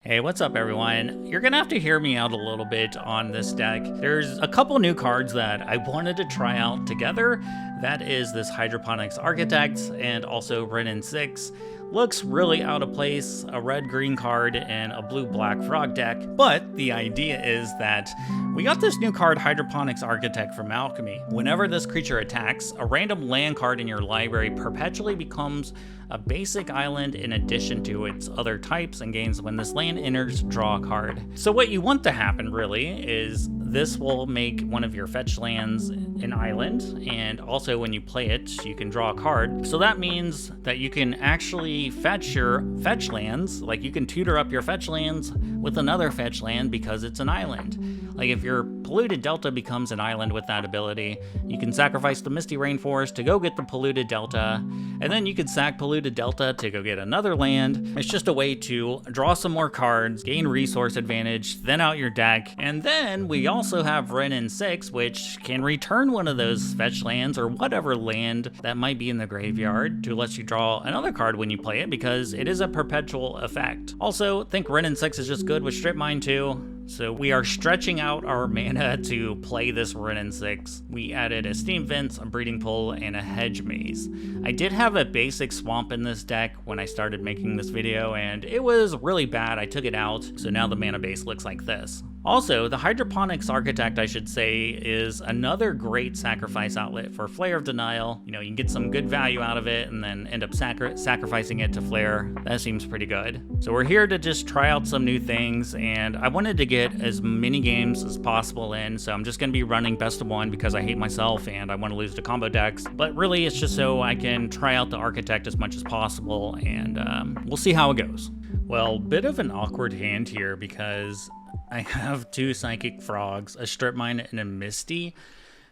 Hey, what's up everyone? You're gonna have to hear me out a little bit on this deck. There's a couple new cards that I wanted to try out together. That is this Hydroponics Architect and also Renin 6. Looks really out of place, a red-green card and a blue-black frog deck, but the idea is that we got this new card, Hydroponics Architect from Alchemy. Whenever this creature attacks, a random land card in your library perpetually becomes a basic island in addition to its other types and gains when this land enters, draw a card. So what you want to happen really is this will make one of your fetch lands an island, and also when you play it, you can draw a card. So that means that you can actually fetch your fetch lands, like you can tutor up your fetch lands with another fetch land because it's an island. Like if your Polluted Delta becomes an island with that ability, you can sacrifice the Misty Rainforest to go get the Polluted Delta, and then you can sack Polluted Delta to go get another land. It's just a way to draw some more cards, gain resource advantage, thin out your deck, and then we also have Renin 6, which can return one of those fetch lands or whatever land that might be in the graveyard to let you draw another card when you play it, because it is a perpetual effect. Also, think Renin 6 is just good with Strip Mine too. So we are stretching out our mana to play this Renin 6. We added a Steam Vents, a Breeding Pool, and a Hedge Maze. I did have a basic Swamp in this deck when I started making this video, and it was really bad. I took it out, so now the mana base looks like this. Also, the Hydroponics Architect, I should say, is another great sacrifice outlet for Flare of Denial. You know, you can get some good value out of it and then end up sacrificing it to Flare. That seems pretty good. So we're here to just try out some new things, and I wanted to get as many games as possible in, so I'm just going to be running best of one because I hate myself and I want to lose to combo decks. But really, it's just so I can try out the Architect as much as possible, and we'll see how it goes. Well, bit of an awkward hand here because I have two Psychic Frogs, a Strip Mine, and a Misty.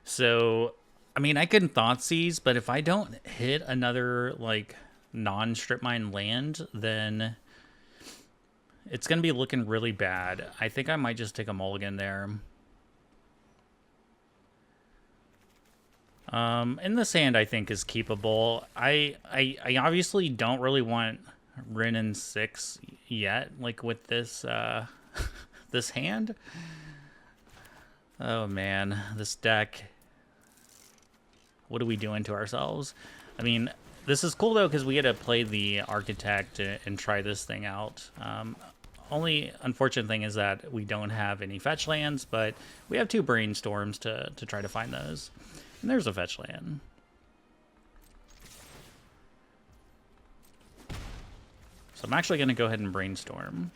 So, I mean, I can Thoughtseize, but if I don't hit another, like, non-Strip Mine land, then it's going to be looking really bad. I think I might just take a mulligan there. And this hand, I think, is keepable. I obviously don't really want Renin 6 yet, like, with this, this hand. Oh man, this deck. What are we doing to ourselves? I mean, this is cool though because we get to play the Architect and try this thing out. Only unfortunate thing is that we don't have any fetch lands, but we have two Brainstorms to try to find those. And there's a fetch land. So I'm actually going to go ahead and Brainstorm.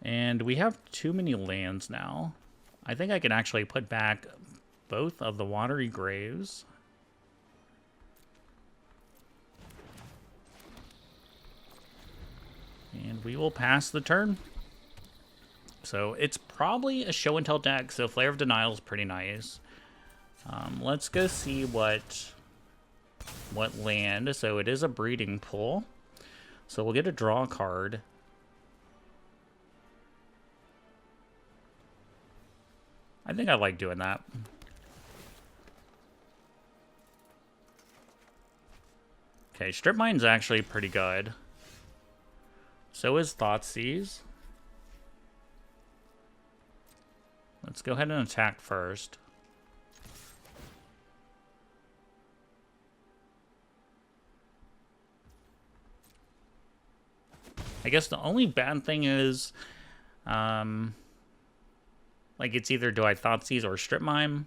And we have too many lands now. I think I can actually put back both of the Watery Graves. And we will pass the turn. So it's probably a show and tell deck, so Flare of Denial is pretty nice. Let's go see what land. So it is a Breeding Pool. So we'll get a draw card. I think I like doing that. Okay, Strip Mine's actually pretty good. So is Thoughtseize. Let's go ahead and attack first. I guess the only bad thing is, like, it's either do I Thoughtseize or Strip Mine.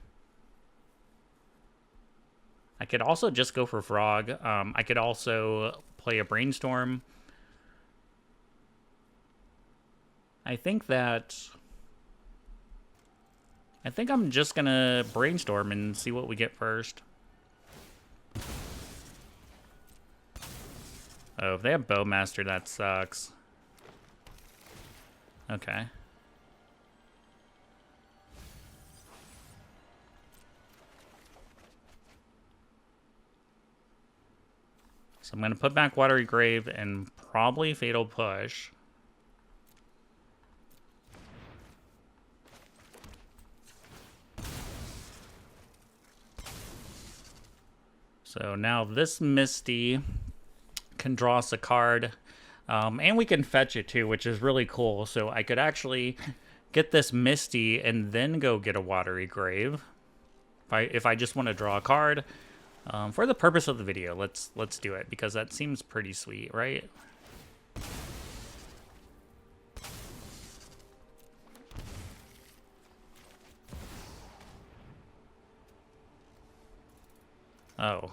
I could also just go for Frog. I could also play a Brainstorm. I think I'm just gonna Brainstorm and see what we get first. Oh, if they have Bowmaster, that sucks. Okay. So I'm going to put back Watery Grave and probably Fatal Push. So now this Misty can draw us a card. And we can fetch it too, which is really cool. So I could actually get this Misty and then go get a Watery Grave. If I just want to draw a card. For the purpose of the video, let's do it, because that seems pretty sweet, right? Oh.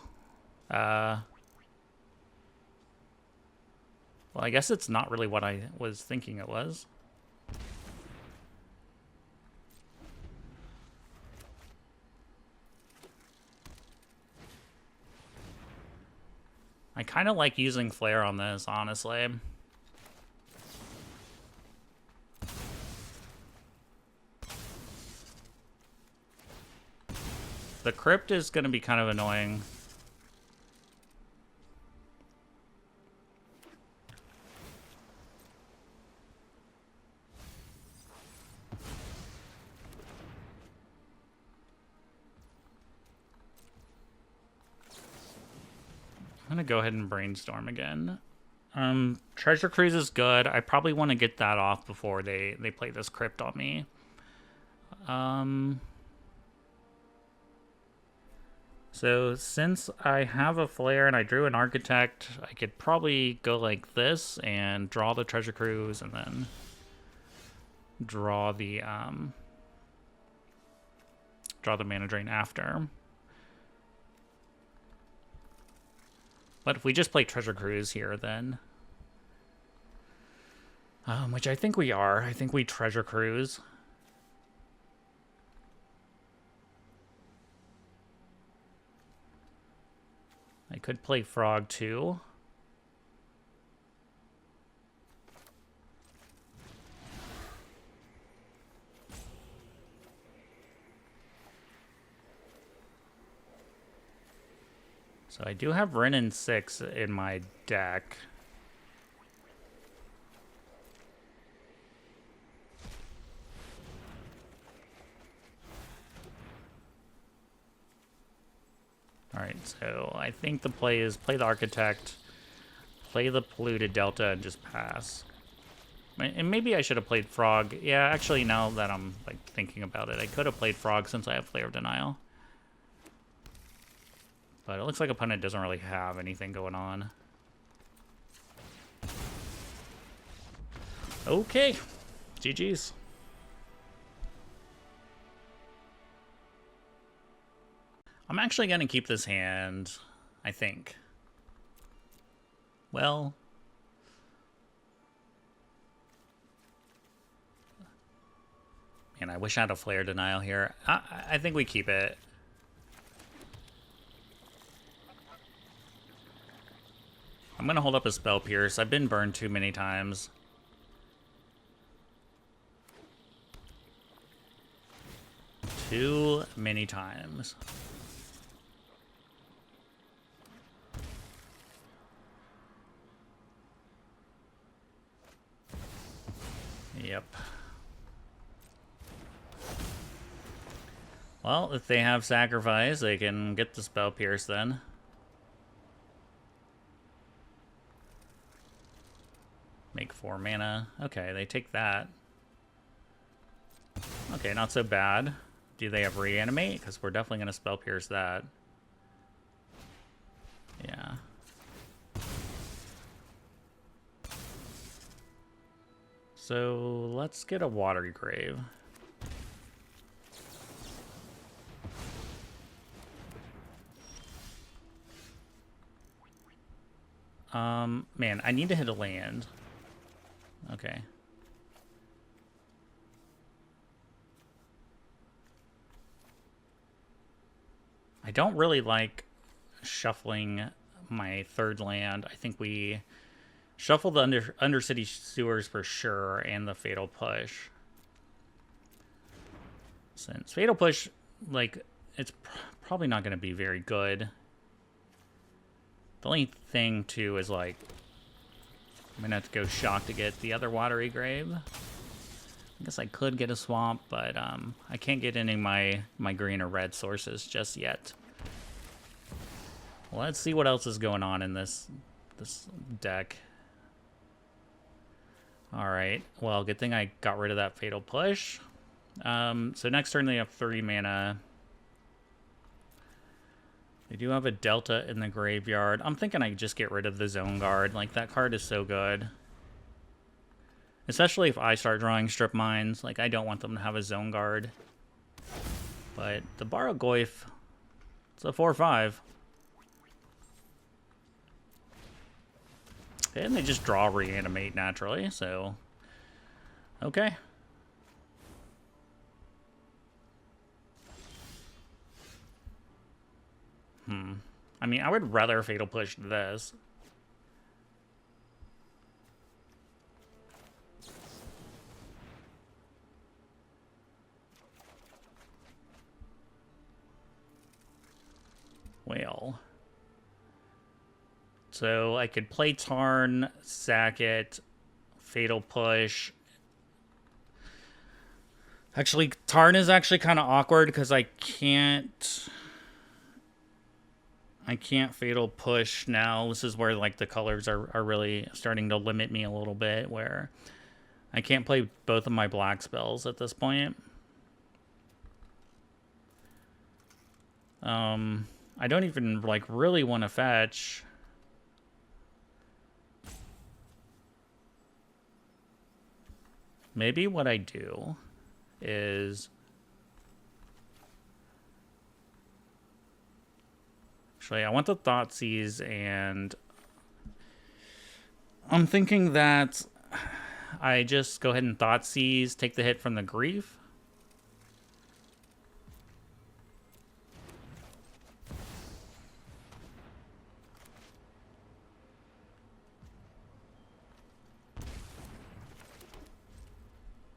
Well, I guess it's not really what I was thinking it was. I kind of like using Flare on this, honestly. The Crypt is going to be kind of annoying. I'm going to go ahead and Brainstorm again. Treasure Cruise is good. I probably want to get that off before they play this Crypt on me. So since I have a Flare and I drew an Architect, I could probably go like this and draw the Treasure Cruise and then draw the Mana Drain after. But if we just play Treasure Cruise here, then... which I think we are. I think we Treasure Cruise. I could play Frog, too. So I do have Renin 6 in my deck. Alright, so I think the play is play the Architect, play the Polluted Delta, and just pass. And maybe I should have played Frog. Yeah, actually, now that I'm like thinking about it, I could have played Frog since I have Flare of Denial. But it looks like opponent doesn't really have anything going on. Okay, GG's. I'm actually going to keep this hand, I think. Well... Man, I wish I had a Flare Denial here. I think we keep it. I'm going to hold up a Spell Pierce. I've been burned too many times. Too many times. Yep. Well, if they have Sacrifice, they can get the Spell Pierce then. Make 4 mana. Okay, they take that. Okay, not so bad. Do they have Reanimate? Because we're definitely going to Spell Pierce that. Yeah. So let's get a Watery Grave. Man, I need to hit a land. Okay. I don't really like shuffling my third land. I think we shuffle the Undercity Sewers for sure and the Fatal Push. Since Fatal Push, like, it's probably not going to be very good. The only thing, too, is, like, I'm going to have to go Shock to get the other Watery Grave. I guess I could get a Swamp, but I can't get any of my green or red sources just yet. Well, let's see what else is going on in this deck. All right. Well, good thing I got rid of that Fatal Push. So next turn they have 3 mana. They do have a Delta in the graveyard. I'm thinking I just get rid of the Zone Guard. Like, that card is so good. Especially if I start drawing Strip Mines. Like, I don't want them to have a Zone Guard. But the Bargoyf, it's a 4/5. And they just draw Reanimate naturally, so... Okay. I mean, I would rather Fatal Push this. Well. So I could play Tarn, sack it, Fatal Push. Actually, Tarn is actually kind of awkward because I can't Fatal Push now. This is where, like, the colors are really starting to limit me a little bit, where I can't play both of my black spells at this point. I don't even, like, really want to fetch. Maybe what I do is... Actually, I want the Thoughtseize, and I'm thinking that I just go ahead and Thoughtseize, take the hit from the Grief.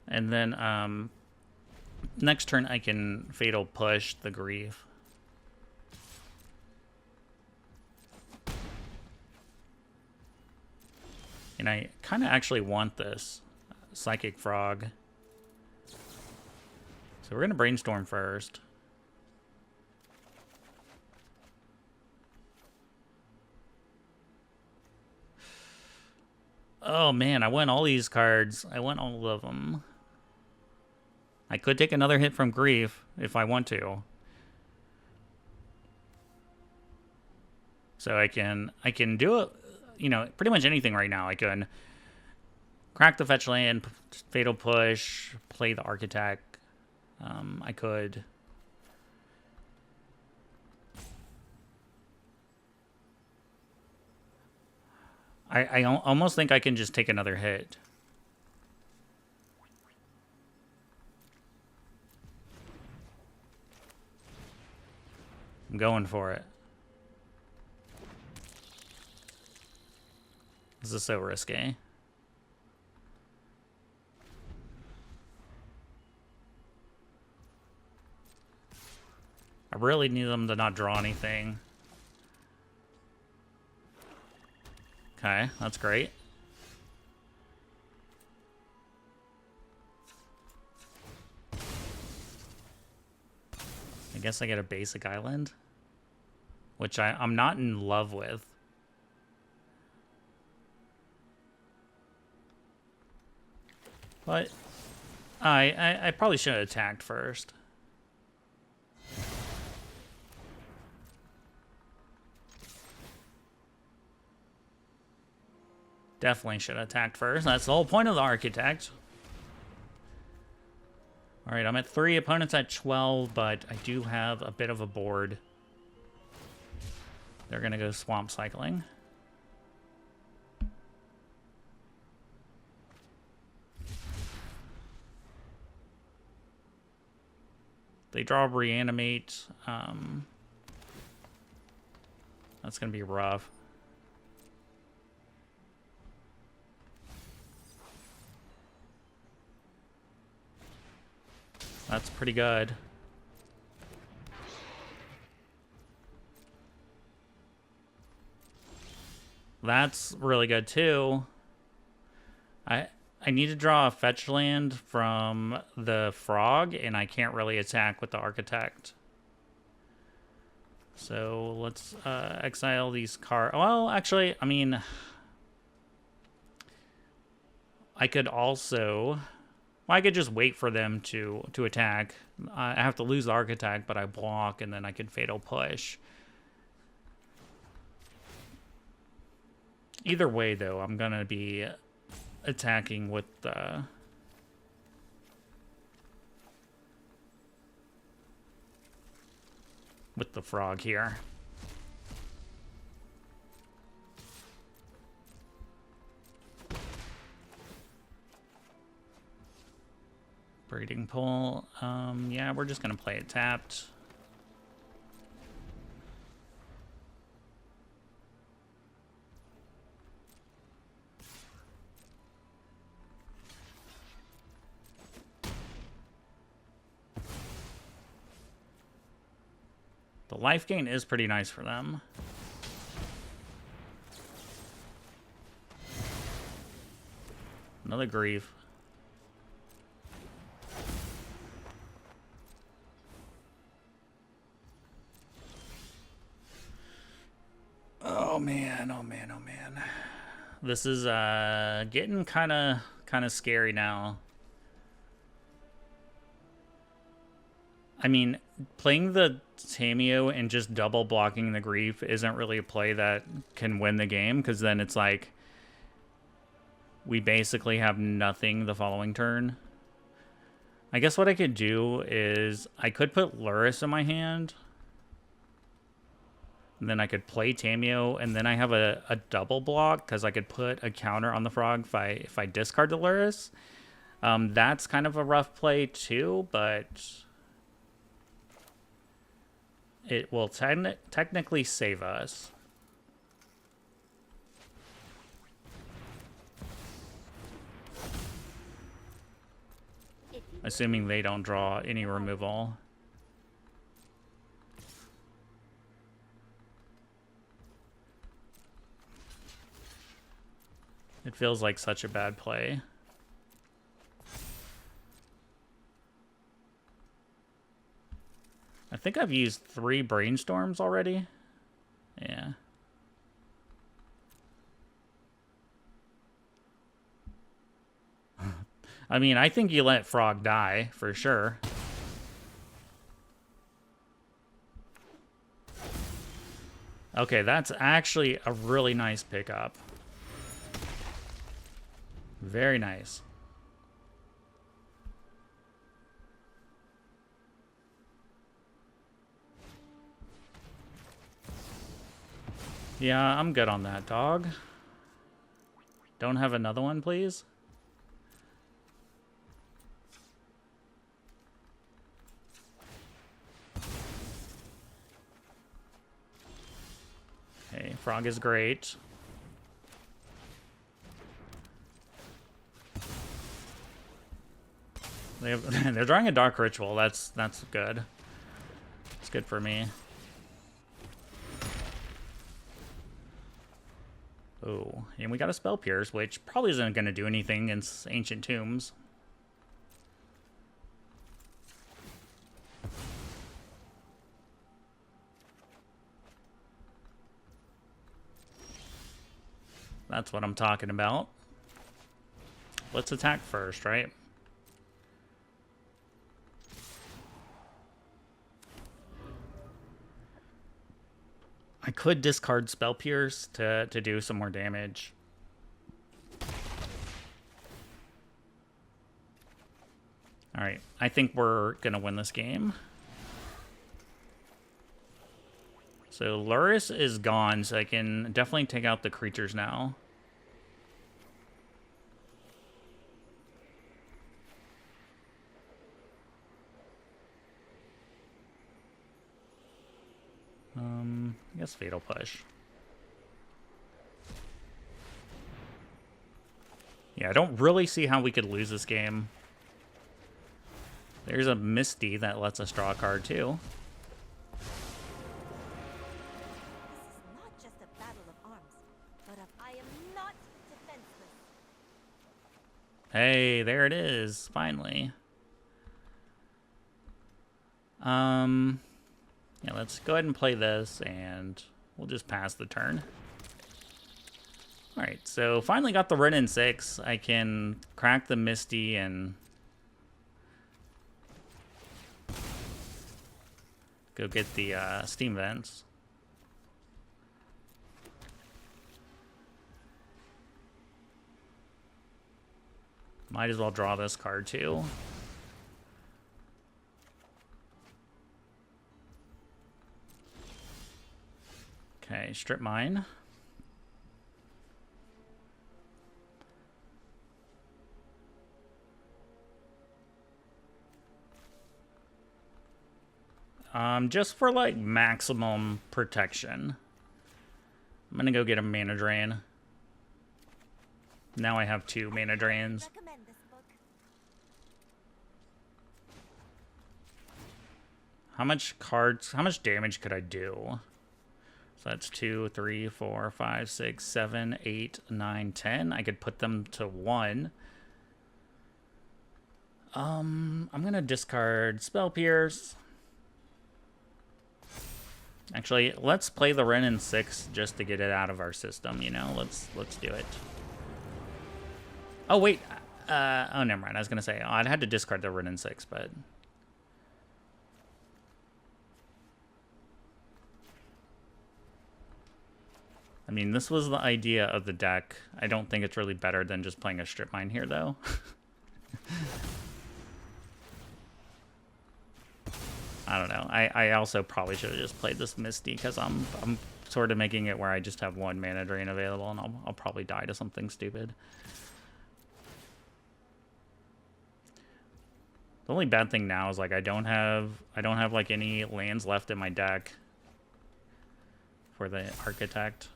And then next turn I can Fatal Push the Grief. And I kind of actually want this Psychic Frog. So we're going to Brainstorm first. Oh man, I won all these cards. I won all of them. I could take another hit from Grief if I want to. So I can do it, you know, pretty much anything right now. I can crack the fetch land, Fatal Push, play the Architect. I could... I almost think I can just take another hit. I'm going for it. This is so risky. I really need them to not draw anything. Okay, that's great. I guess I get a basic island, which I'm not in love with. But I probably should have attacked first. Definitely should have attacked first. That's the whole point of the Architect. All right, I'm at 3, opponents at 12, but I do have a bit of a board. They're going to go Swamp Cycling. They draw Reanimate. That's going to be rough. That's pretty good. That's really good too. I need to draw a fetch land from the Frog, and I can't really attack with the Architect. So let's exile these cards. Well, actually, I mean, I could also... Well, I could just wait for them to attack. I have to lose the arc attack, but I block, and then I could fatal push. Either way, though, I'm going to be attacking with the... frog here. Breeding Pool. Yeah, we're just going to play it tapped. The life gain is pretty nice for them. Another grief. Oh man, oh man, oh man. This is getting kind of scary now. I mean, playing the Tameo and just double blocking the grief isn't really a play that can win the game, because then it's like we basically have nothing the following turn. I guess what I could do is I could put Luris in my hand. And then I could play Tameo, and then I have a double block because I could put a counter on the frog if I discard the Luris. That's kind of a rough play too, but it will technically save us. Assuming they don't draw any removal. It feels like such a bad play. I think I've used 3 brainstorms already. Yeah. I mean, I think you let Frog die, for sure. Okay, that's actually a really nice pickup. Very nice. Yeah, I'm good on that, dog. Don't have another one, please? Okay, Frog is great. They're drawing a Dark Ritual. That's good. It's good for me. Oh, and we got a Spell Pierce, which probably isn't going to do anything against Ancient Tombs. That's what I'm talking about. Let's attack first, right? I could discard Spell Pierce to do some more damage. Alright, I think we're going to win this game. So Luris is gone, so I can definitely take out the creatures now. I guess Fatal Push. Yeah, I don't really see how we could lose this game. There's a Misty that lets us draw a card too. This is not just a battle of arms, but I am not defenseless. Hey, there it is, finally. Yeah, let's go ahead and play this, and we'll just pass the turn. Alright, so finally got the Ren in 6. I can crack the Misty and go get the Steam Vents. Might as well draw this card too. Okay, strip mine. Just for like maximum protection. I'm gonna go get a mana drain. Now I have 2 mana drains. Recommend this book. How much damage could I do? So that's 2, 3, 4, 5, 6, 7, 8, 9, 10. I could put them to 1. I'm gonna discard Spell Pierce. Actually, let's play the Ren in 6 just to get it out of our system, you know? Let's do it. Oh, wait. Oh, never mind. I was going to say, I'd had to discard the Ren in 6, but... I mean, this was the idea of the deck. I don't think it's really better than just playing a Strip Mine here, though. I don't know. I also probably should have just played this Misty because I'm sort of making it where I just have 1 mana drain available, and I'll probably die to something stupid. The only bad thing now is like I don't have like any lands left in my deck for the Architect.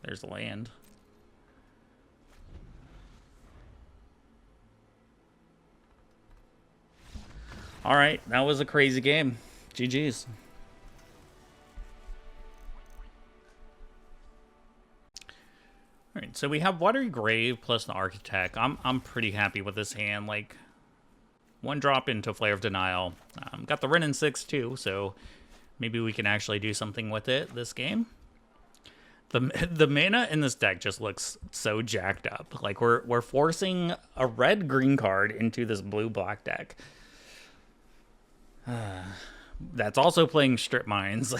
There's the land. All right, that was a crazy game. GG's. All right, so we have Watery Grave plus an Architect. I'm pretty happy with this hand. Like, 1 drop into Flare of Denial. Got the Ren in 6 too, so maybe we can actually do something with it this game. The mana in this deck just looks so jacked up. Like we're forcing a red-green card into this blue-black deck. That's also playing Strip Mines.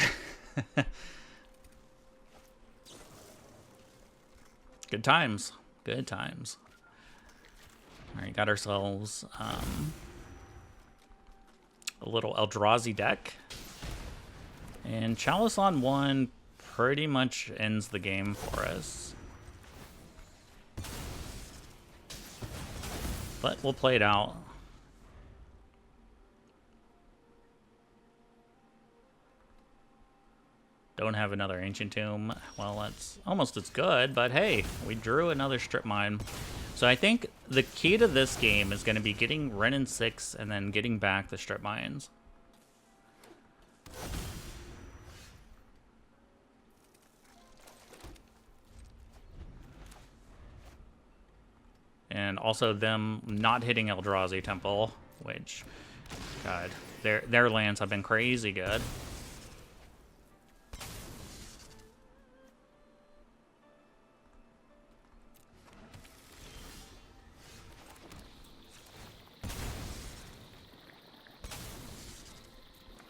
Good times. Good times. Alright, got ourselves a little Eldrazi deck. And Chalice on 1 pretty much ends the game for us. But we'll play it out. Don't have another Ancient Tomb. Well, that's almost as good, but hey, we drew another Strip Mine. So I think the key to this game is going to be getting Ren in 6 and then getting back the Strip Mines. And also them not hitting Eldrazi Temple, which, God, their lands have been crazy good.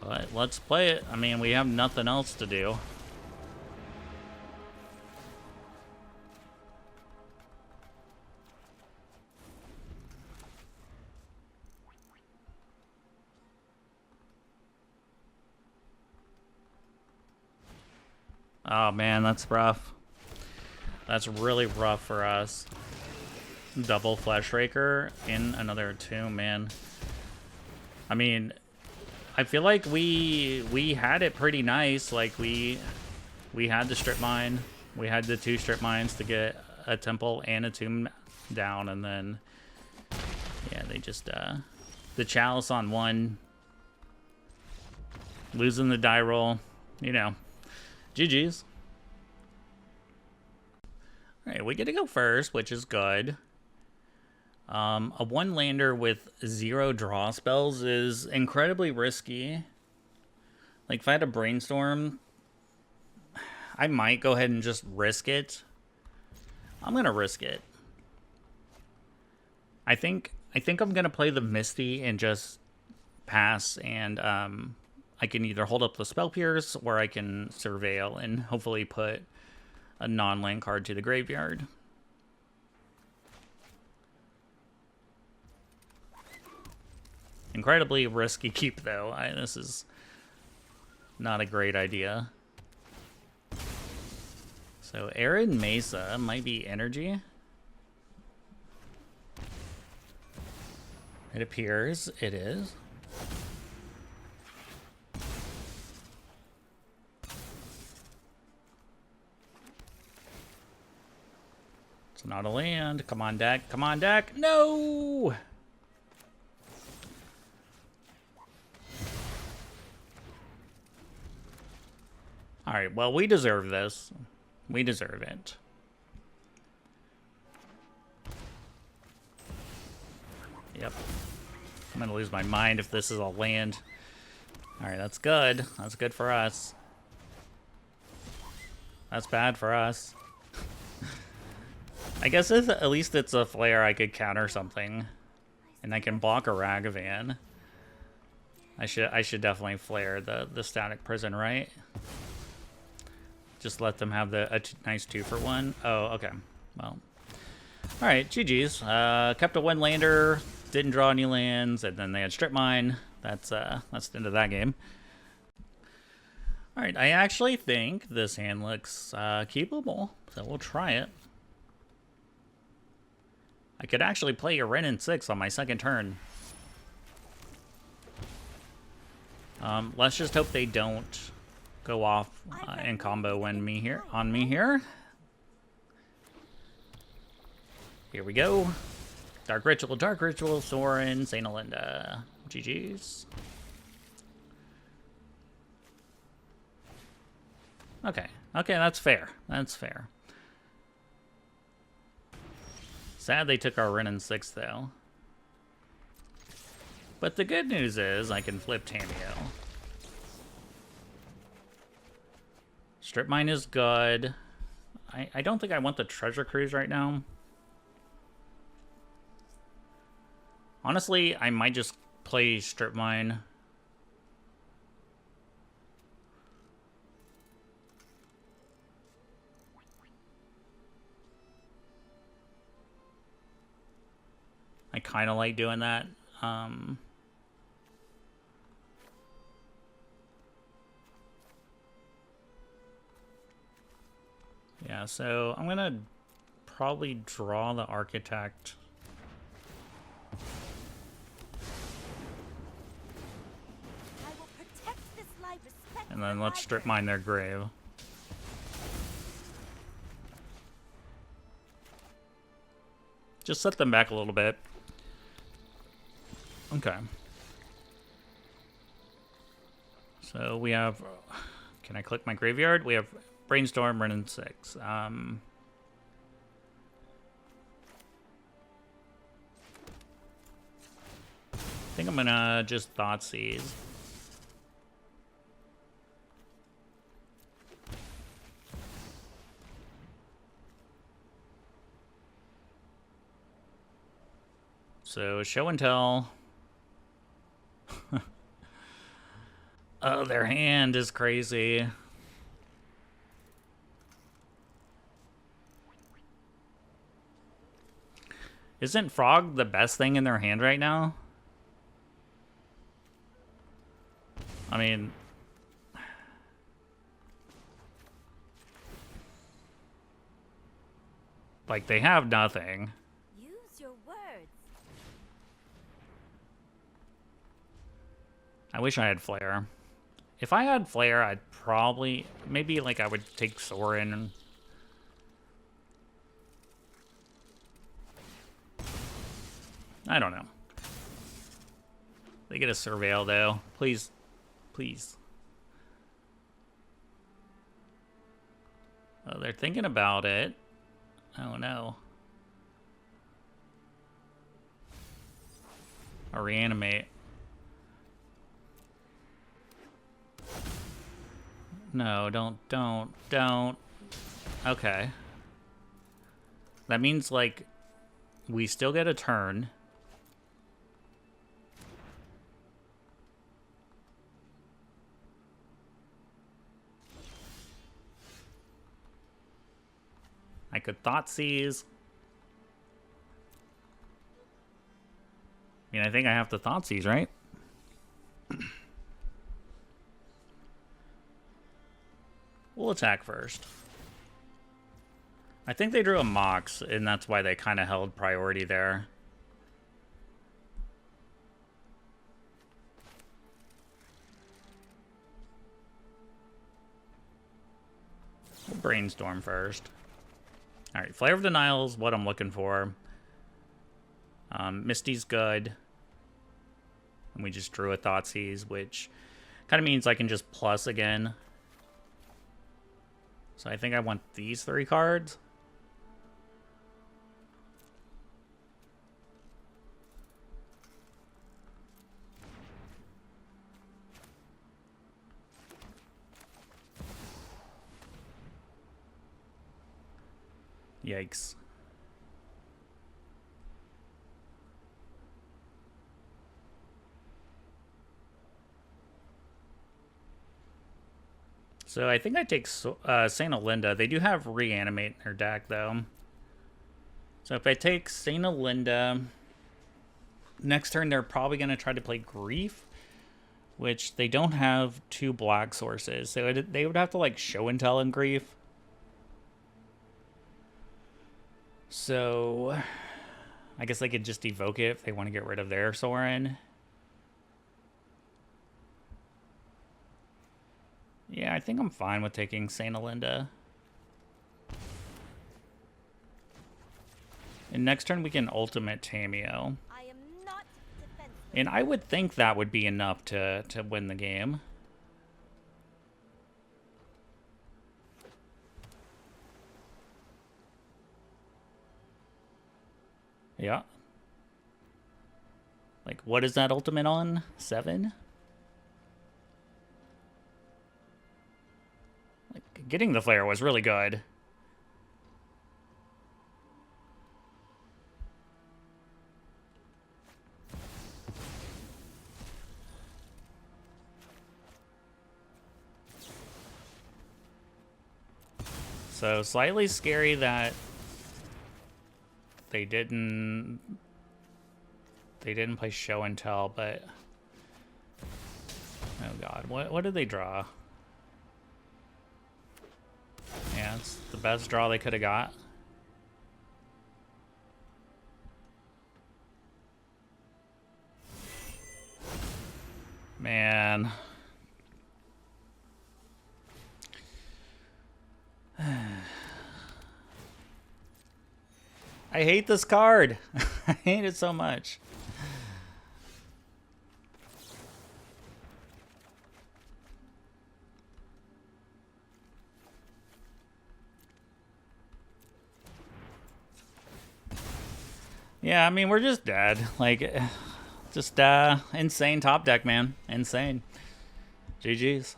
But let's play it. I mean, we have nothing else to do. Oh man, that's rough. That's really rough for us. Double Fleshraker in another tomb, man. I mean, I feel like we had it pretty nice. Like we had the Strip Mine. We had the 2 Strip Mines to get a temple and a tomb down, and then yeah, they just the Chalice on 1, losing the die roll, you know. GG's. Alright, we get to go first, which is good. A one lander with 0 draw spells is incredibly risky. Like, if I had a brainstorm, I might go ahead and just risk it. I'm gonna risk it. I think I'm gonna play the Misty and just pass, and I can either hold up the Spell Pierce or I can Surveil and hopefully put a non-land card to the graveyard. Incredibly risky keep, though. This is not a great idea. So Arid Mesa might be energy. It appears it is. It's not a land. Come on, deck. Come on, deck. No! Alright, well, we deserve this. We deserve it. Yep. I'm gonna lose my mind if this is a land. Alright, that's good. That's good for us. That's bad for us. I guess if at least it's a flare, I could counter something. And I can block a Ragavan. I should definitely flare the Static Prison, right? Just let them have a nice 2-for-1. Oh, okay. Well. Alright, GG's. Kept a one lander, didn't draw any lands, and then they had Strip Mine. That's the end of that game. Alright, I actually think this hand looks keepable, so we'll try it. I could actually play a Wrenn and 6 on my second turn. Let's just hope they don't go off and combo on me here. Here we go. Dark Ritual, Sorin, Saint Alinda. GG's. Okay, that's fair. That's fair. Sad they took our Wrenn and 6, though. But the good news is I can flip Tameo. Strip Mine is good. I don't think I want the Treasure Cruise right now. Honestly, I might just play Strip Mine. I kind of like doing that. Yeah, so I'm gonna probably draw the Architect. And then let's Strip Mine their grave. Just set them back a little bit. Okay. So we have... Can I click my graveyard? We have Brainstorm, Wrenn and 6. I think I'm gonna just Thoughtseize. So, Show and Tell. Oh, their hand is crazy. Isn't Frog the best thing in their hand right now? I mean... Like, they have nothing. Use your words. I wish I had Flare. If I had Flare, I'd probably... Maybe, like, I would take Sorin and... I don't know. They get a Surveil, though. Please. Please. Oh, they're thinking about it. Oh, no. a reanimate. No, don't. Okay. That means, like, we still get a turn. I could Thoughtseize. I mean, I think I have to Thoughtseize, right? We'll attack first. I think they drew a Mox, and that's why they kind of held priority there. We'll brainstorm first. Alright, Flare of Denial is what I'm looking for. Misty's good. And we just drew a Thoughtseize, which kind of means I can just plus again. So I think I want these 3 cards. Yikes. So I think I take Saint Olinda. They do have Reanimate in their deck, though. So if I take Saint Olinda, next turn they're probably going to try to play Grief, which they don't have 2 black sources. So they would have to, like, Show and Tell in Grief. So I guess they could just evoke it if they want to get rid of their Sorin. Yeah, I think I'm fine with taking Saint Olinda. And next turn we can Ultimate Tameo. I am not defenseless. And I would think that would be enough to win the game. Yeah. Like, what is that ultimate on? 7? Like, getting the flare was really good. So, slightly scary that they didn't play Show and Tell, but oh god, what did they draw? Yeah, it's the best draw they could have got. Man. I hate this card. I hate it so much. Yeah, I mean, we're just dead. Like, just insane top deck, man. Insane. GG's.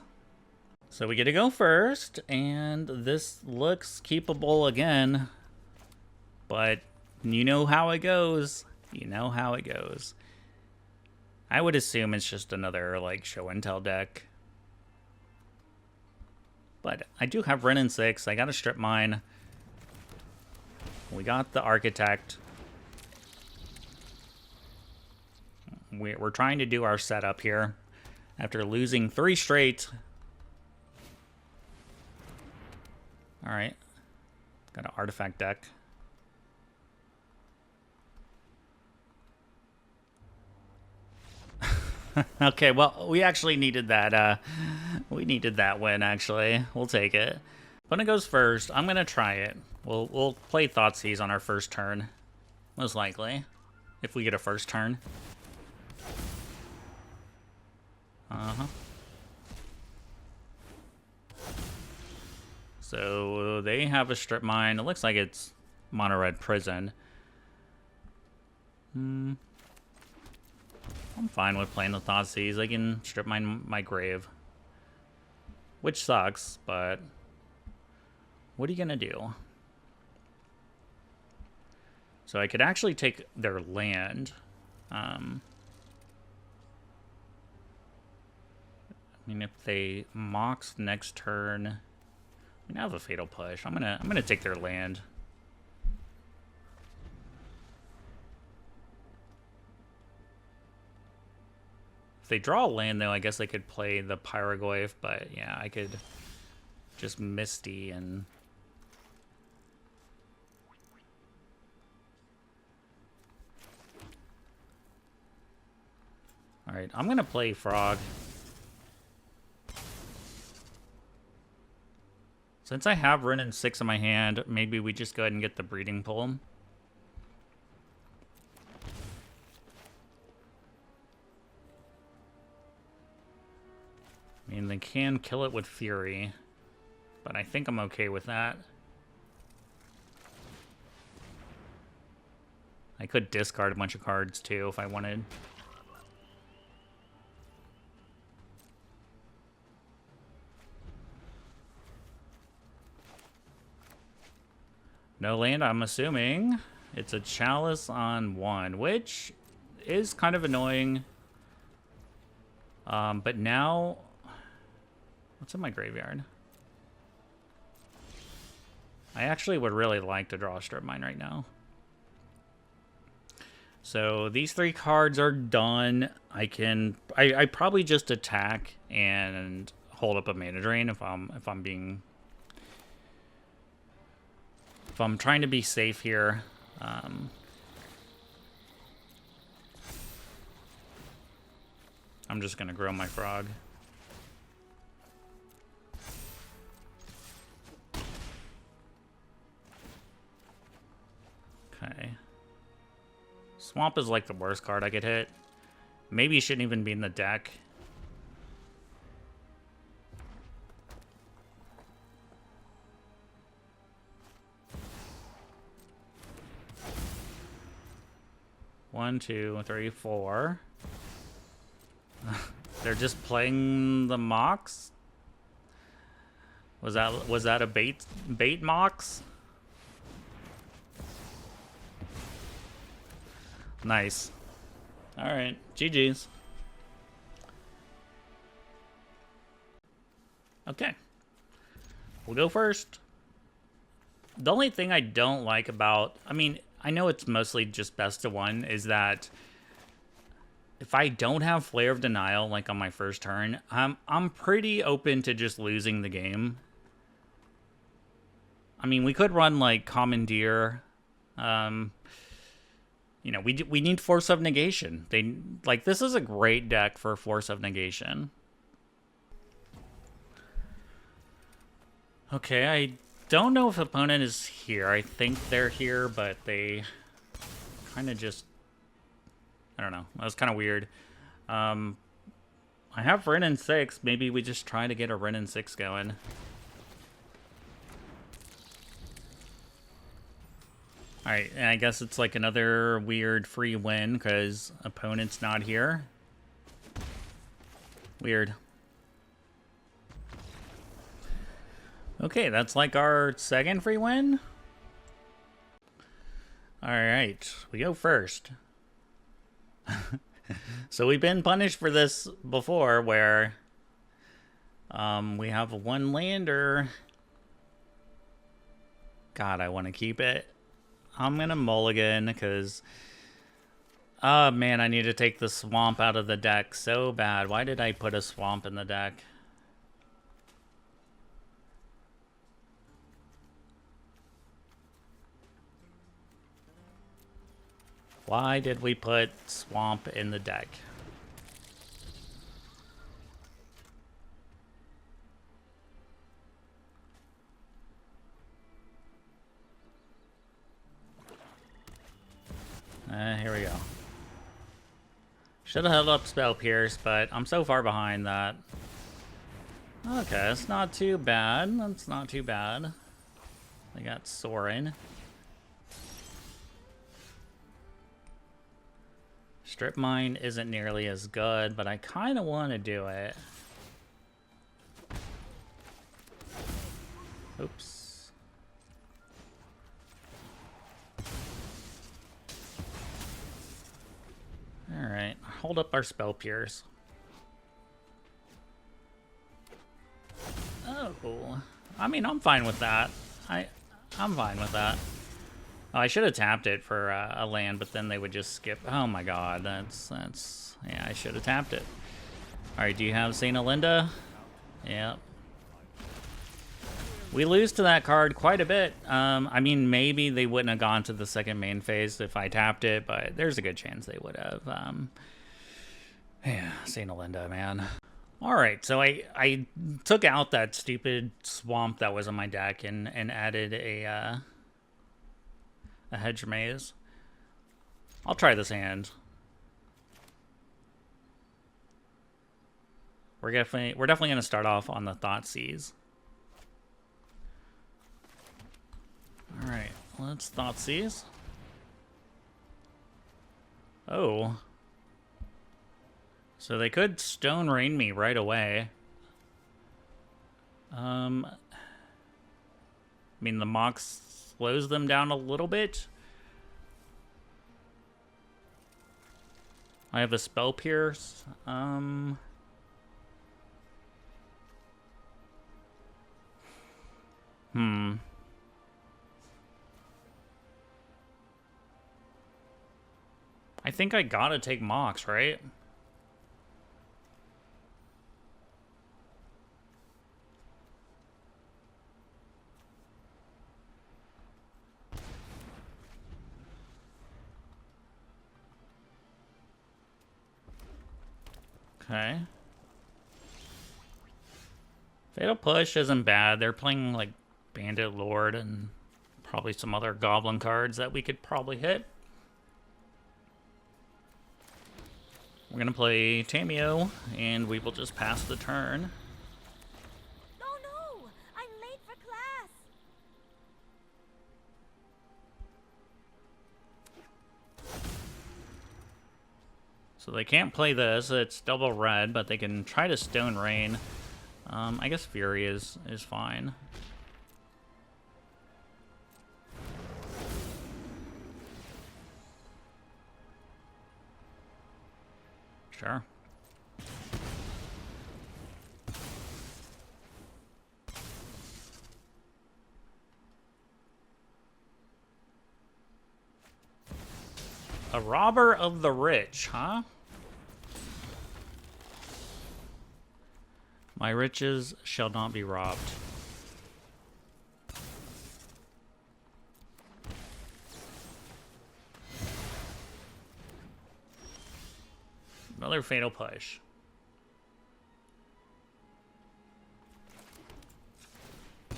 So we get to go first, and this looks keepable again. But you know how it goes. You know how it goes. I would assume it's just another, like, Show and Tell deck. But I do have Wrenn and 6. I gotta strip mine. We got the Architect. We're trying to do our setup here. After losing 3 straight. Alright. Got an Artifact deck. Okay, well, we actually needed that. We needed that win, actually. We'll take it. When it goes first, I'm gonna try it. We'll play Thoughtseize on our first turn, most likely, if we get a first turn. So they have a strip mine. It looks like it's Mono Red Prison. I'm fine with playing the Thoughtseize. I can strip my grave. Which sucks, but what are you gonna do? So I could actually take their land. I mean, if they Mox next turn, I mean, I have a Fatal Push. I'm gonna take their land. If they draw a land, though, I guess I could play the Pyrogoyf, but yeah, I could just Misty and... Alright, I'm gonna play Frog. Since I have Wrenn 6 in my hand, maybe we just go ahead and get the Breeding Pool. I mean, they can kill it with Fury, but I think I'm okay with that. I could discard a bunch of cards, too, if I wanted. No land, I'm assuming. It's a Chalice on 1, which is kind of annoying. But now... What's in my graveyard? I actually would really like to draw a Strip Mine right now. So these 3 cards are done. I probably just attack and hold up a mana drain if I'm trying to be safe here. I'm just gonna grow my Frog. Okay. Swamp is like the worst card I could hit. Maybe it shouldn't even be in the deck. One, two, three, four. They're just playing the Mox? Was that a bait Mox? Nice. Alright, GG's. Okay. We'll go first. The only thing I don't like about... I mean, I know it's mostly just best of 1, is that if I don't have Flare of Denial, like on my first turn, I'm pretty open to just losing the game. I mean, we could run, like, Commandeer. You know, we need Force of Negation. This is a great deck for Force of Negation. Okay, I don't know if opponent is here. I think they're here, but they kind of just... I don't know. That was kind of weird. I have Wrenn 6. Maybe we just try to get a Wrenn 6 going. Alright, and I guess it's like another weird free win because opponent's not here. Weird. Okay, that's like our second free win. Alright, we go first. So we've been punished for this before where we have a 1 lander. God, I want to keep it. I'm gonna mulligan because oh man, I need to take the swamp out of the deck so bad. Why did I put a swamp in the deck? Why did we put swamp in the deck? Here we go. Should have held up Spell Pierce, but I'm so far behind that. Okay, that's not too bad. That's not too bad. I got Sorin. Strip Mine isn't nearly as good, but I kind of want to do it. Oops. Alright, hold up our Spell Pierce. Oh, I mean, I'm fine with that. I'm fine with that. Oh, I should have tapped it for a land, but then they would just skip. Oh my god, that's yeah, I should have tapped it. Alright, do you have St. Alinda? Yep. We lose to that card quite a bit. I mean, maybe they wouldn't have gone to the second main phase if I tapped it, but there's a good chance they would have. Yeah, St. Alinda, man. Alright, so I took out that stupid swamp that was on my deck and added a hedge maze. I'll try this hand. We're definitely gonna start off on the Thoughtseize. Alright, let's Thoughtseize. Oh. So they could Stone Rain me right away. I mean, the Mox slows them down a little bit. I have a Spell Pierce. I think I gotta take Mox, right? Okay. Fatal Push isn't bad. They're playing like Bandit Lord and probably some other Goblin cards that we could probably hit. We're gonna play Tameo, and we will just pass the turn. Oh no! I'm late for class! So they can't play this. It's double red, but they can try to Stone Rain. I guess Fury is fine. Sure. A robber of the rich, huh? My riches shall not be robbed. Another Fatal Push.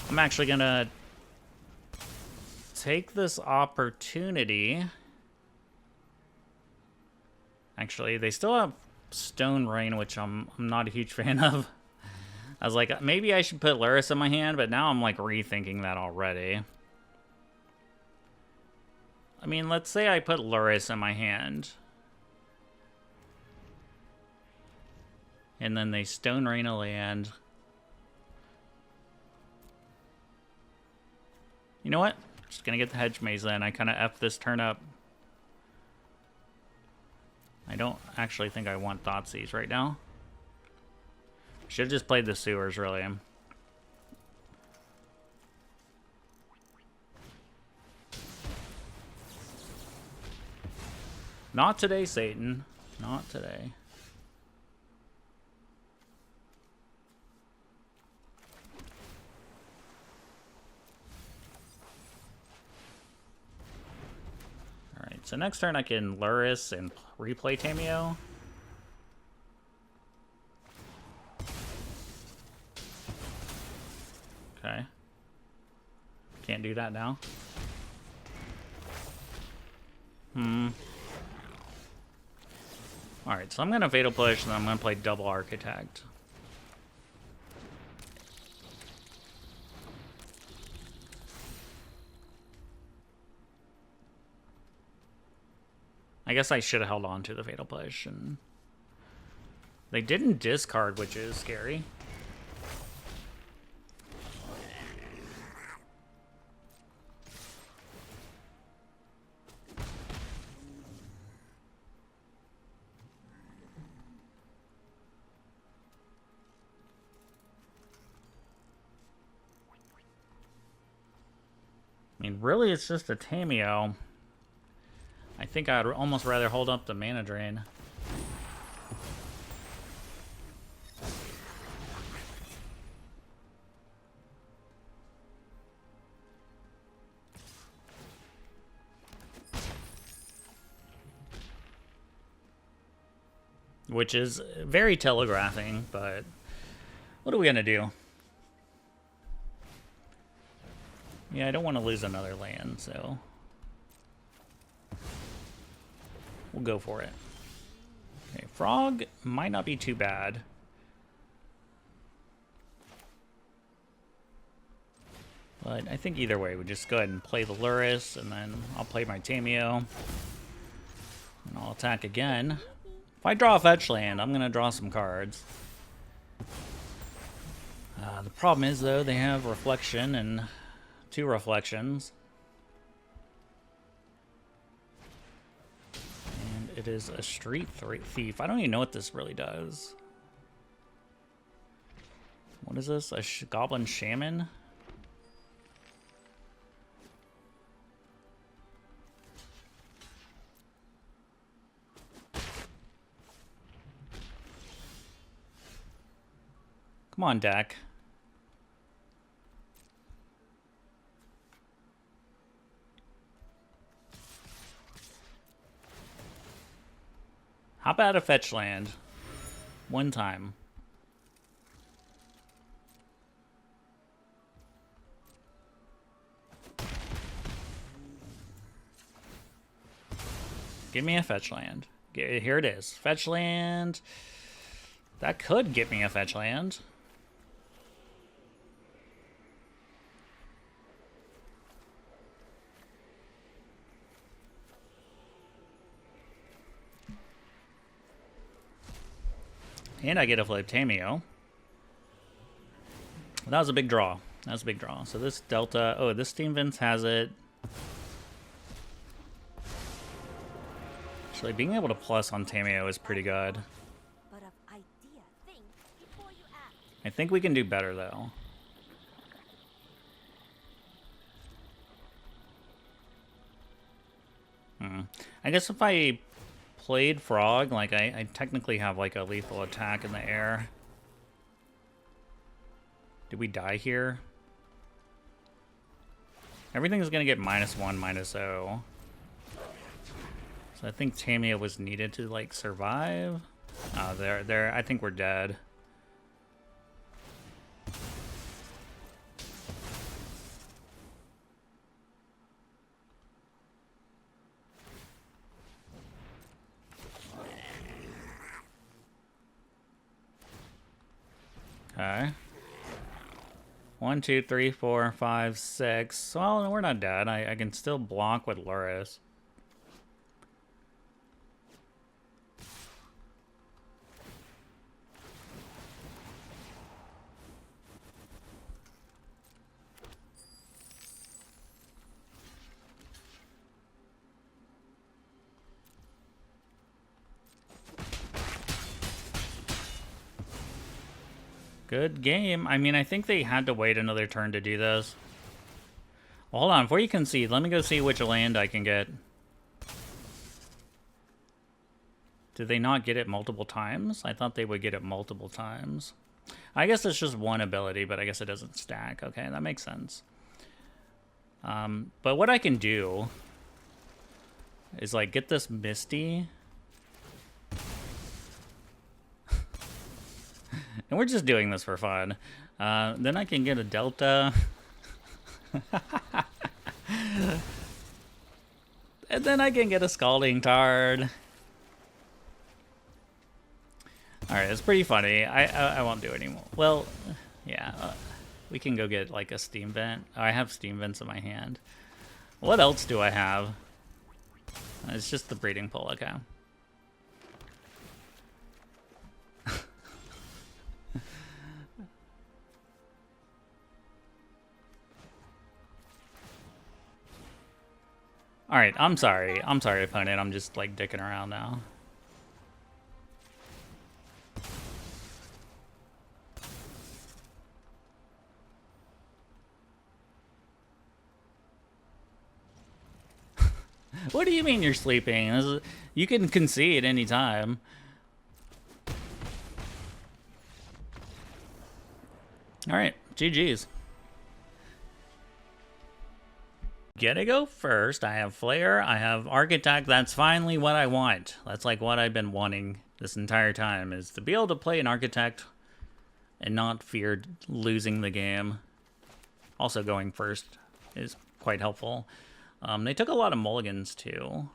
I'm actually gonna take this opportunity. Actually, they still have Stone Rain, which I'm not a huge fan of. I was like, maybe I should put Luris in my hand, but now I'm like rethinking that already. I mean, let's say I put Luris in my hand. And then they Stone Rain a land. You know what? Just gonna get the Hedge Maze then. I kind of F this turn up. I don't actually think I want Thoughtseize right now. Should have just played the sewers, really. Not today, Satan. Not today. Alright, so next turn I can Luris and replay Tameo. Okay. Can't do that now. Alright, so I'm going to Fatal Push, and then I'm going to play Double Architect. I guess I should have held on to the Fatal Push. And they didn't discard, which is scary. I mean, really, it's just a Tameo. I think I'd almost rather hold up the Mana Drain. Which is very telegraphing, but what are we gonna do? Yeah, I don't want to lose another land, so we'll go for it. Okay, Frog might not be too bad. But I think either way, we just go ahead and play the Luris, and then I'll play my Tameo. And I'll attack again. If I draw a fetch land, I'm going to draw some cards. The problem is, though, they have Reflection and 2 Reflections. And it is a Street Thief. I don't even know what this really does. What is this? A Goblin Shaman? Come on, deck. How about a fetch land? One time. Give me a fetch land. Here it is. Fetch land. That could get me a fetch land. And I get a flip Tameo. That was a big draw. That was a big draw. So this Delta... Oh, this Steam Vince has it. Actually, being able to plus on Tameo is pretty good. But of idea, think before you act. I think we can do better, though. I guess if I played Frog, like, I technically have, like, a lethal attack in the air. Did we die here? Everything's gonna get -1, -0. So I think Tameo was needed to, like, survive. Oh, there. I think we're dead. Okay. 1, 2, 3, 4, 5, 6. Well, no, we're not dead. I can still block with Luris. Good game. I mean, I think they had to wait another turn to do this. Well, hold on. Before you concede, let me go see which land I can get. Did they not get it multiple times? I thought they would get it multiple times. I guess it's just one ability, but I guess it doesn't stack. Okay, that makes sense. But what I can do is, like, get this Misty. And we're just doing this for fun. Then I can get a Delta. And then I can get a Scalding Tard. Alright, it's pretty funny. I won't do it anymore. Well, yeah. We can go get, like, a Steam Vent. Oh, I have Steam Vents in my hand. What else do I have? It's just the breeding pool, okay. Alright, I'm sorry. I'm sorry, opponent. I'm just, like, dicking around now. What do you mean you're sleeping? You can concede any time. Alright, GG's. Gonna go first. I have Flare, I have Architect. That's finally what I want. That's like what I've been wanting this entire time, is to be able to play an Architect and not fear losing the game. Also going first is quite helpful. They took a lot of mulligans too.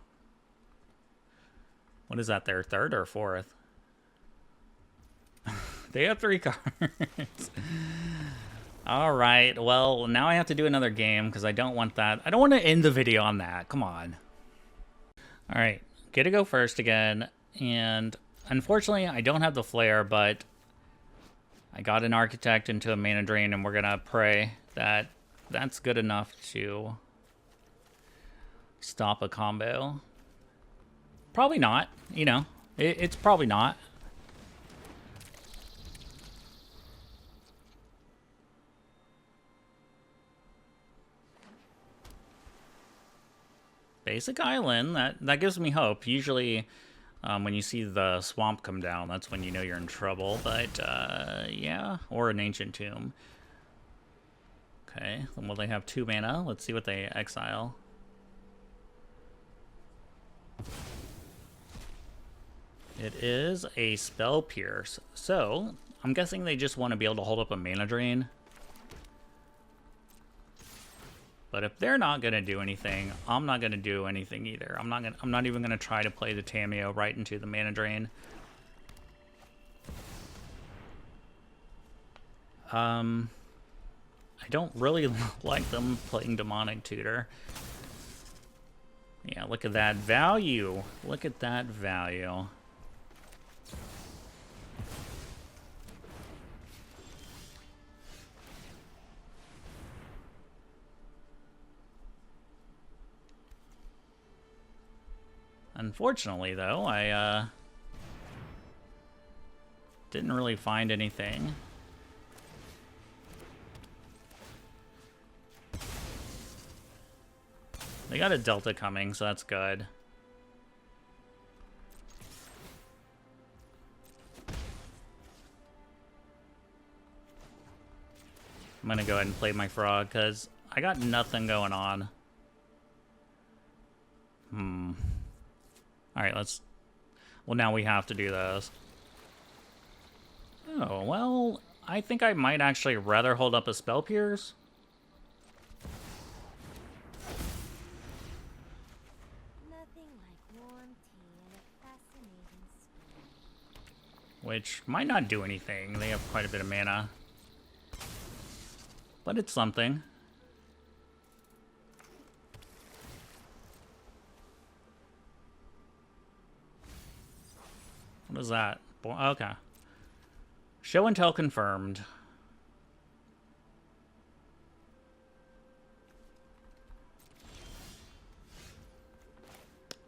What is that, their third or fourth? They have 3 cards. All right, well, now I have to do another game because I don't want that. I don't want to end the video on that. Come on. All right, get to go first again. And unfortunately, I don't have the Flare, but I got an Architect into a mana drain, and we're going to pray that that's good enough to stop a combo. Probably not, you know. It's probably not. Basic Island, that gives me hope. Usually, when you see the swamp come down, that's when you know you're in trouble. But, yeah, or an Ancient Tomb. Okay, then will they have 2 mana? Let's see what they exile. It is a Spell Pierce. So, I'm guessing they just want to be able to hold up a mana drain. But if they're not gonna do anything, I'm not gonna do anything either. I'm not even gonna try to play the Tameo right into the mana drain. I don't really like them playing Demonic Tutor. Yeah, look at that value. Look at that value. Unfortunately, though, I didn't really find anything. They got a Delta coming, so that's good. I'm gonna go ahead and play my Frog, because I got nothing going on. Alright, let's... Well, now we have to do this. Oh, well, I think I might actually rather hold up a Spell Pierce. Nothing like warm tea and a fascinating story. Which might not do anything. They have quite a bit of mana. But it's something. What is that? Okay. Show and tell confirmed.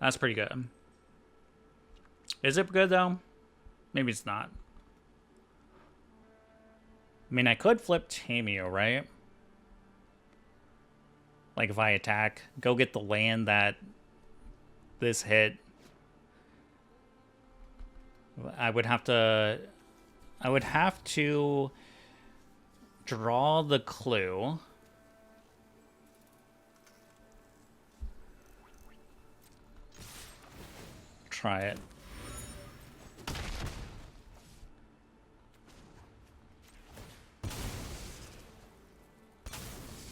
That's pretty good. Is it good, though? Maybe it's not. I mean, I could flip Tameo, right? Like, if I attack, go get the land that this hit. I would have to draw the clue. Try it.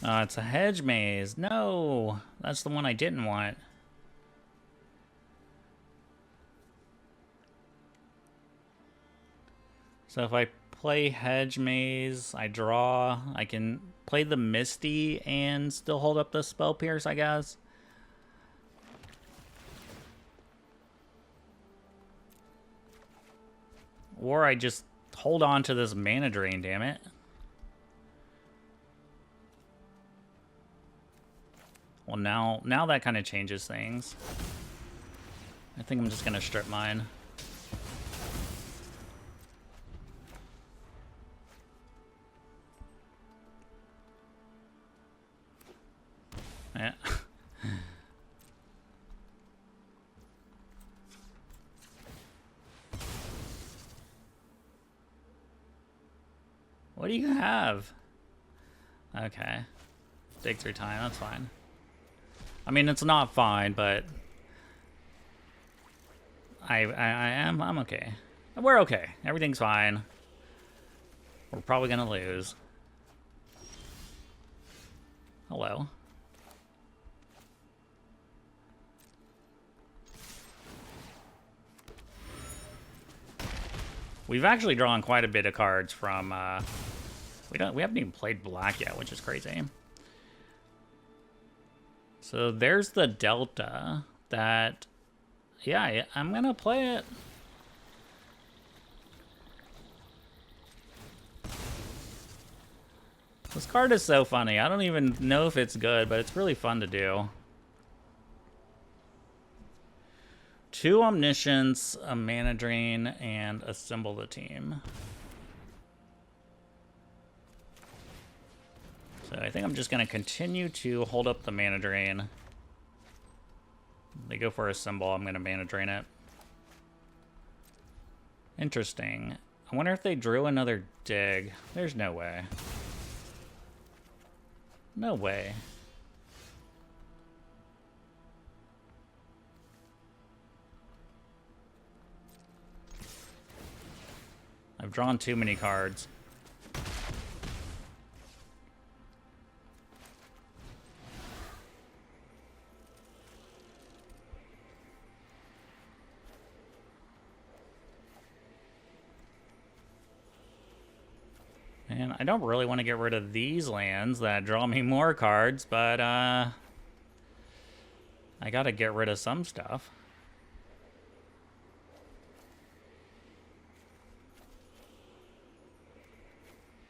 Oh, it's a hedge maze. No, that's the one I didn't want. So if I play Hedge Maze, I draw, I can play the Misty and still hold up the Spell Pierce, I guess. Or I just hold on to this mana drain, damn it. Well, now that kind of changes things. I think I'm just gonna strip mine. Yeah. What do you have? Okay. Dig through time, that's fine. I mean, it's not fine, but I'm okay. We're okay. Everything's fine. We're probably gonna lose. Hello. We've actually drawn quite a bit of cards from we haven't even played black yet, which is crazy. So there's the delta that, yeah, I'm gonna play it. This card is so funny. I don't even know if it's good, but it's really fun to do. 2 Omniscience, a Mana Drain, and Assemble the Team. So I think I'm just going to continue to hold up the Mana Drain. They go for Assemble, I'm going to Mana Drain it. Interesting. I wonder if they drew another dig. There's no way. No way. I've drawn too many cards. And I don't really want to get rid of these lands that draw me more cards, but I gotta get rid of some stuff.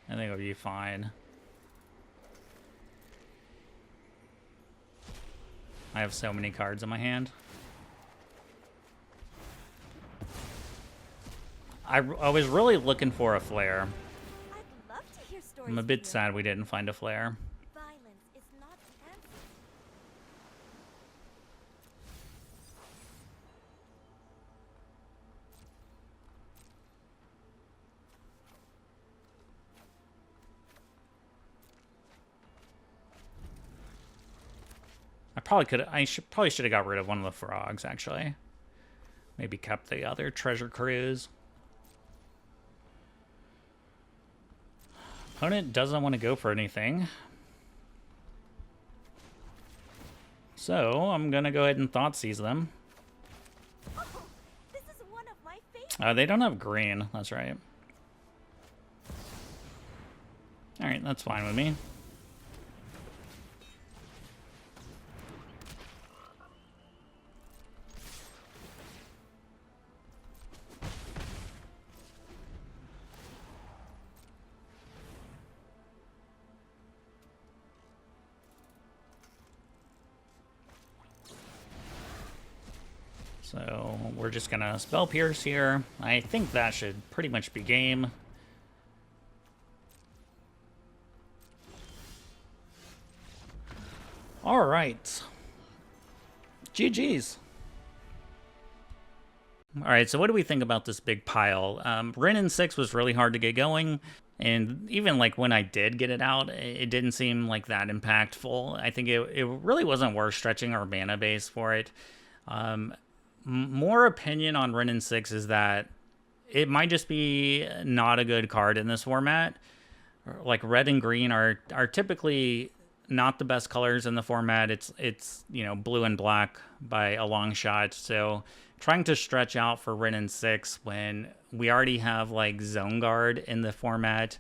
I think it'll be fine. I have so many cards in my hand. I was really looking for a flare. I'd love to hear stories I'm a of bit you. sad we didn't find a flare. Violence is not the answer. Probably should have got rid of one of the frogs, actually. Maybe kept the other treasure cruise. Opponent doesn't want to go for anything. So I'm gonna go ahead and Thoughtseize them. Oh, this is one of my favorites. They don't have green, that's right. Alright, that's fine with me. So we're just gonna Spell Pierce here. I think that should pretty much be game. All right. GG's. All right, so what do we think about this big pile? Ren 6 was really hard to get going, and even like when I did get it out, it didn't seem like that impactful. I think it really wasn't worth stretching our mana base for it. More opinion on Ren 6 is that it might just be not a good card in this format. Like red and green are typically not the best colors in the format. It's you know, blue and black by a long shot. So trying to stretch out for Ren 6 when we already have like Zone Guard in the format,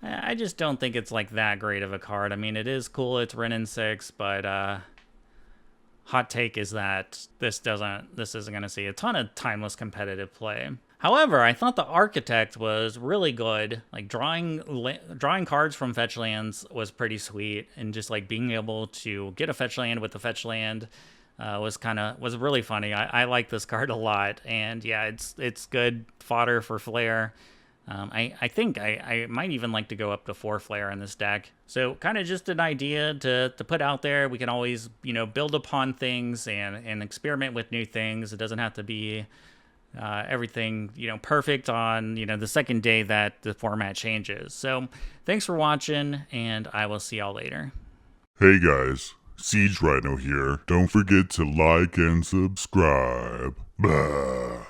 I just don't think it's like that great of a card. I mean, it is cool, it's Ren 6, but hot take is that this isn't going to see a ton of timeless competitive play. However, I thought the Architect was really good. Like drawing cards from fetch lands was pretty sweet, and just like being able to get a fetch land with the fetch land was really funny. I like this card a lot, and yeah, it's good fodder for Flare. I think I might even like to go up to 4 Flare in this deck. So kind of just an idea to put out there. We can always, build upon things and experiment with new things. It doesn't have to be everything, perfect on, the second day that the format changes. So thanks for watching, and I will see y'all later. Hey guys, Siege Rhino here. Don't forget to like and subscribe. Blah.